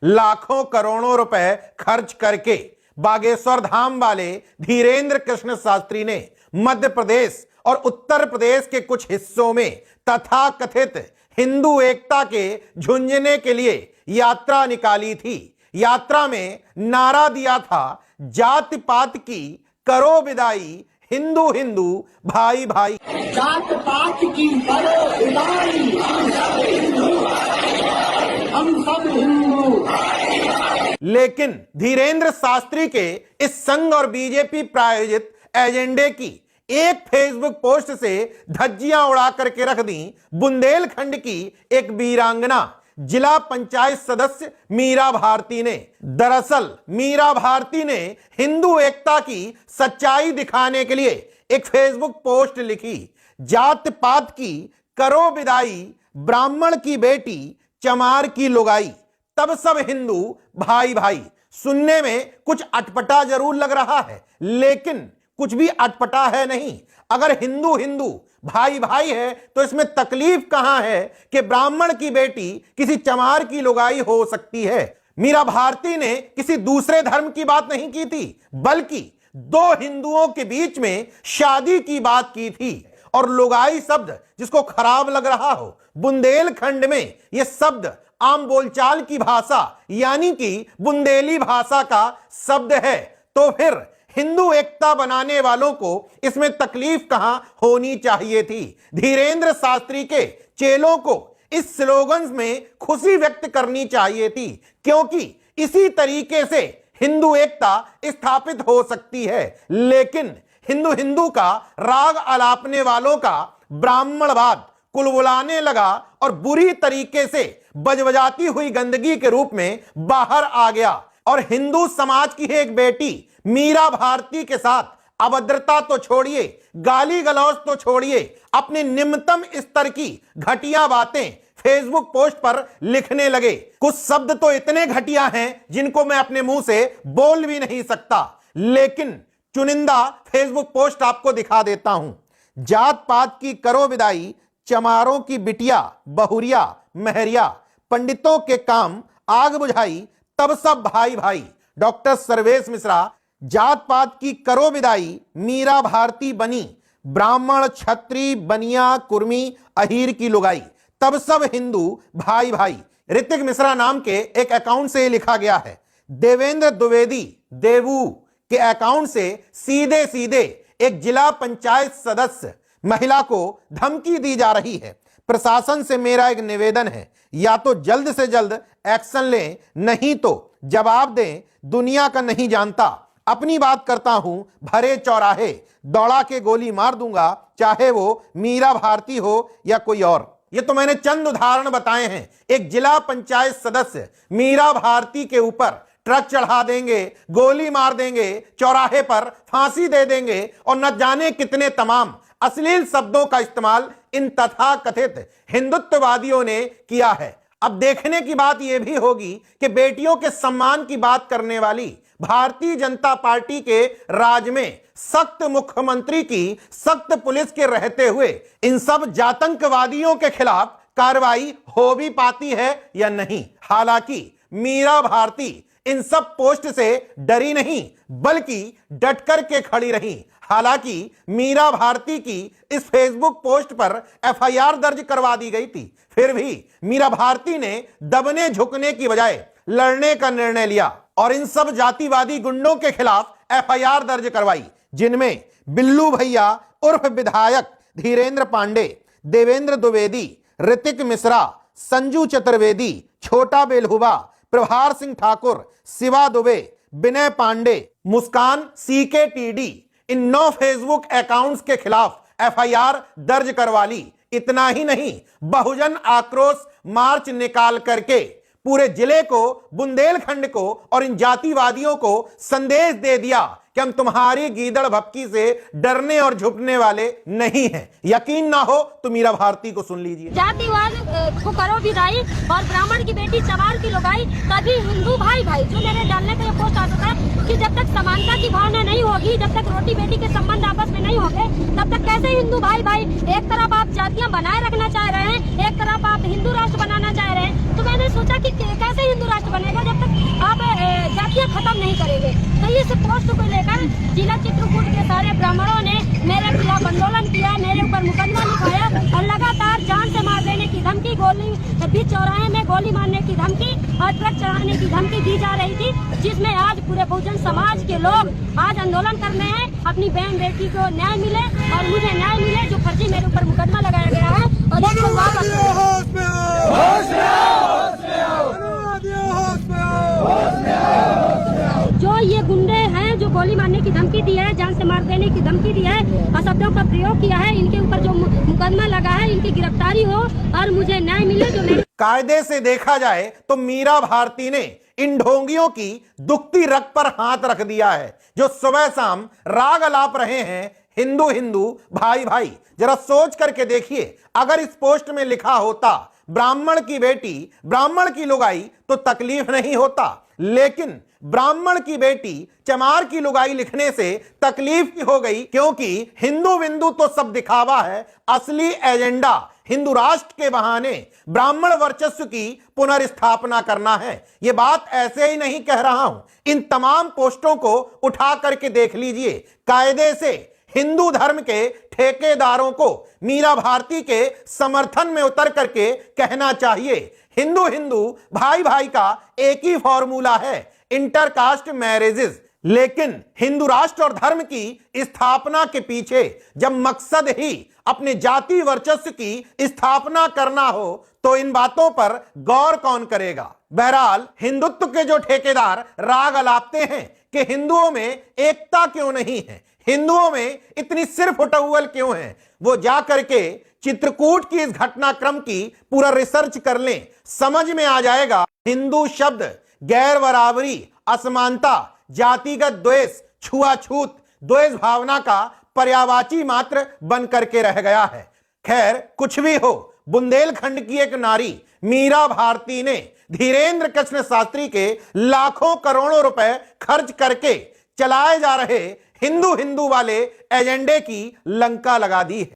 लाखों करोड़ों रुपए खर्च करके बागेश्वर धाम वाले धीरेन्द्र कृष्ण शास्त्री ने मध्य प्रदेश और उत्तर प्रदेश के कुछ हिस्सों में तथाकथित हिंदू एकता के झुंझुने के लिए यात्रा निकाली थी। यात्रा में नारा दिया था, जाति पात की करो विदाई, हिंदू हिंदू भाई भाई। जात पात की करो विदाई, हम सब हिंदू। लेकिन धीरेन्द्र शास्त्री के इस संघ और बीजेपी प्रायोजित एजेंडे की एक फेसबुक पोस्ट से धज्जियां उड़ा करके रख दी बुंदेलखंड की एक वीरांगना जिला पंचायत सदस्य मीरा भारती ने। दरअसल मीरा भारती ने हिंदू एकता की सच्चाई दिखाने के लिए एक फेसबुक पोस्ट लिखी, जात पात की करो विदाई, ब्राह्मण की बेटी चमार की लुगाई, तब सब हिंदू भाई भाई। सुनने में कुछ अटपटा जरूर लग रहा है, लेकिन कुछ भी अटपटा है नहीं। अगर हिंदू हिंदू भाई भाई है तो इसमें तकलीफ कहां है कि ब्राह्मण की बेटी किसी चमार की लुगाई हो सकती है। मीरा भारती ने किसी दूसरे धर्म की बात नहीं की थी, बल्कि दो हिंदुओं के बीच में शादी की बात की थी। और लुगाई शब्द जिसको खराब लग रहा हो, बुंदेलखंड में यह शब्द आम बोलचाल की भाषा यानी कि बुंदेली भाषा का शब्द है, तो फिर हिंदू एकता बनाने वालों को इसमें तकलीफ कहां होनी चाहिए थी। धीरेन्द्र शास्त्री के चेलों को इस स्लोगन में खुशी व्यक्त करनी चाहिए थी, क्योंकि इसी तरीके से हिंदू एकता स्थापित हो सकती है। लेकिन हिंदू हिंदू का राग अलापने वालों का ब्राह्मणवाद कुलबुलाने लगा और बुरी तरीके से बजबजाती हुई गंदगी के रूप में बाहर आ गया। और हिंदू समाज की एक बेटी मीरा भारती के साथ अभद्रता तो छोड़िए, गाली गलौज तो छोड़िए, अपने निम्नतम स्तर की घटिया बातें फेसबुक पोस्ट पर लिखने लगे। कुछ शब्द तो इतने घटिया हैं जिनको मैं अपने मुंह से बोल भी नहीं सकता, लेकिन चुनिंदा फेसबुक पोस्ट आपको दिखा देता हूं। जात पात की करो विदाई, चमारों की बिटिया बहुरिया महरिया, पंडितों के काम आग बुझाई, तब सब भाई भाई। डॉक्टर सर्वेश मिश्रा, जात पात की करो विदाई, मीरा भारती बनी ब्राह्मण क्षत्रिय बनिया कुर्मी अहीर की लुगाई, तब सब हिंदू भाई भाई। ऋतिक मिश्रा नाम के एक अकाउंट से लिखा गया है। देवेंद्र द्विवेदी देवू के अकाउंट से सीधे सीधे एक जिला पंचायत सदस्य महिला को धमकी दी जा रही है। प्रशासन से मेरा एक निवेदन है, या तो जल्द से जल्द एक्शन लें, नहीं तो जवाब दें। दुनिया का नहीं जानता, अपनी बात करता हूं, भरे चौराहे दौड़ा के गोली मार दूंगा, चाहे वो मीरा भारती हो या कोई और। ये तो मैंने चंद उदाहरण बताए हैं। एक जिला पंचायत सदस्य मीरा भारती के ऊपर ट्रक चढ़ा देंगे, गोली मार देंगे, चौराहे पर फांसी दे देंगे और न जाने कितने तमाम अश्लील शब्दों का इस्तेमाल इन तथाकथित हिंदुत्ववादियों ने किया है। अब देखने की बात यह भी होगी कि बेटियों के सम्मान की बात करने वाली भारतीय जनता पार्टी के राज में सख्त मुख्यमंत्री की सख्त पुलिस के रहते हुए इन सब जातंकवादियों के खिलाफ कार्रवाई हो भी पाती है या नहीं। हालांकि मीरा भारती इन सब पोस्ट से डरी नहीं, बल्कि डट कर के खड़ी रही। हालांकि मीरा भारती की इस फेसबुक पोस्ट पर एफआईआर दर्ज करवा दी गई थी, फिर भी मीरा भारती ने दबने झुकने की बजाय लड़ने का निर्णय लिया और इन सब जातिवादी गुंडों के खिलाफ एफआईआर दर्ज करवाई, जिनमें बिल्लू भैया उर्फ विधायक धीरेन्द्र पांडे, देवेंद्र द्विवेदी, ऋतिक मिश्रा, संजू चतुर्वेदी, छोटा बेलहुबा, प्रभार सिंह ठाकुर, शिवा दुबे, विनय पांडे, मुस्कान CKTD, इन 9 फेसबुक अकाउंट्स के खिलाफ एफआईआर दर्ज करवा ली। इतना ही नहीं, बहुजन आक्रोश मार्च निकाल करके पूरे जिले को, बुंदेलखंड को और इन जातिवादियों को संदेश दे दिया कि हम तुम्हारी गीदड़ भपकी से डरने और झुकने वाले नहीं हैं। यकीन ना हो तो मीरा भारती को सुन लीजिए। जातिवाद को करो विदाई और ब्राह्मण की बेटी चमार की लुगाई, तभी हिंदू भाई भाई। जो मेरे डालने का ये पोस्ट आता था कि जब तक समानता की भावना नहीं होगी, जब तक रोटी बेटी के संबंध आपस में नहीं होंगे, तब तक कैसे हिंदू भाई भाई। एक तरफ आप जातियां बनाए रखना चाह रहे हैं, एक तरफ आप हिंदू राष्ट्र बनाना चाह रहे हैं, तो मैंने सोचा कि कैसे हिंदू राष्ट्र बनेगा जब इस पोस्ट को लेकर जिला चित्रकूट के सारे ब्राह्मणों ने मेरे खिलाफ आंदोलन किया, मेरे ऊपर मुकदमा लिखाया और लगातार जान से मार देने की धमकी, गोली बीच चौराहे में गोली मारने की धमकी और ट्रक चढ़ाने की धमकी दी जा रही थी, जिसमें आज पूरे बहुजन समाज के लोग आज आंदोलन कर रहे हैं। अपनी बहन बेटी को न्याय मिले और मुझे न्याय मिले, जो फर्जी मेरे ऊपर मुकदमा लगाया गया है और इसको जो ये गुंडे हैं जो गोली मारने की धमकी दी है, जान से मार देने की धमकी दी है और शब्दों का प्रयोग किया है, इनके ऊपर जो मुकदमा लगा है इनकी गिरफ्तारी हो और मुझे न्याय मिले। जो मेरे कायदे से देखा जाए तो मीरा भारती ने इन ढोंगियों की दुखती रग पर हाथ रख दिया है, जो सुबह शाम राग अलाप रहे हैं हिंदू हिंदू भाई भाई। जरा सोच करके देखिए, अगर इस पोस्ट में लिखा होता ब्राह्मण की बेटी ब्राह्मण की लुगाई तो तकलीफ नहीं होता, लेकिन ब्राह्मण की बेटी चमार की लुगाई लिखने से तकलीफ की हो गई, क्योंकि हिंदू विंदु तो सब दिखावा है, असली एजेंडा हिंदू राष्ट्र के बहाने ब्राह्मण वर्चस्व की पुनर्स्थापना करना है। यह बात ऐसे ही नहीं कह रहा हूं, इन तमाम पोस्टों को उठा करके देख लीजिए। कायदे से हिंदू धर्म के ठेकेदारों को मीरा भारती के समर्थन में उतर करके कहना चाहिए, हिंदू हिंदू भाई भाई का एक ही फॉर्मूला है, इंटरकास्ट मैरिजेस। लेकिन हिंदू राष्ट्र और धर्म की स्थापना के पीछे जब मकसद ही अपने जाति वर्चस्व की स्थापना करना हो तो इन बातों पर गौर कौन करेगा। बहरहाल हिंदुत्व के जो ठेकेदार राग अलापते हैं कि हिंदुओं में एकता क्यों नहीं है, हिंदुओं में इतनी सिर्फ उटौवल क्यों है, वो जा करके चित्रकूट की इस घटनाक्रम की पूरा रिसर्च कर लें, समझ में आ जाएगा। हिंदू शब्द गैर बराबरी, असमानता, जातिगत द्वेष, छुआछूत, द्वेष भावना का पर्यायवाची मात्र बन करके रह गया है। खैर कुछ भी हो, बुंदेलखंड की एक नारी मीरा भारती ने धीरेंद्र कृष्ण शास्त्री के लाखों करोड़ों रुपए खर्च करके चलाए जा रहे हिंदू हिंदू वाले एजेंडे की लंका लगा दी है।